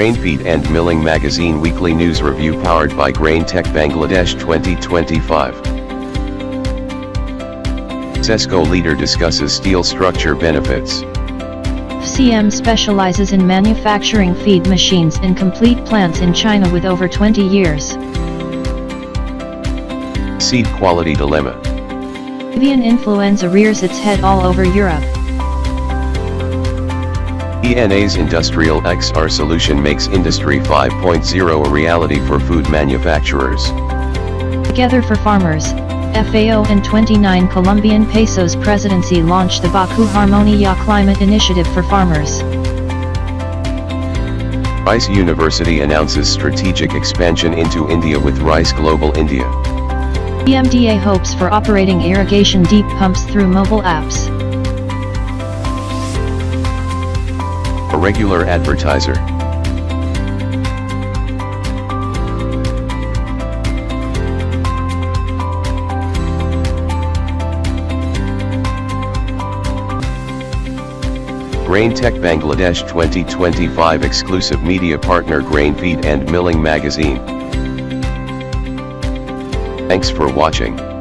Grain Feed and Milling Magazine Weekly News Review powered by Grain Tech Bangladesh 2025. Sesco leader discusses steel structure benefits. FCM specializes in manufacturing feed machines and complete plants in China with over 20 years. Seed quality dilemma. Avian influenza rears its head all over Europe. ENA's Industrial XR solution makes Industry 5.0 a reality for food manufacturers. Together for Farmers, FAO and 29 Colombian pesos presidency launched the Baku Harmonia Climate Initiative for Farmers. Rice University announces strategic expansion into India with Rice Global India. PMDA hopes for operating irrigation deep pumps through mobile apps. A regular advertiser. Grain Tech Bangladesh 2025 exclusive media partner Grain Feed and Milling Magazine. Thanks for watching.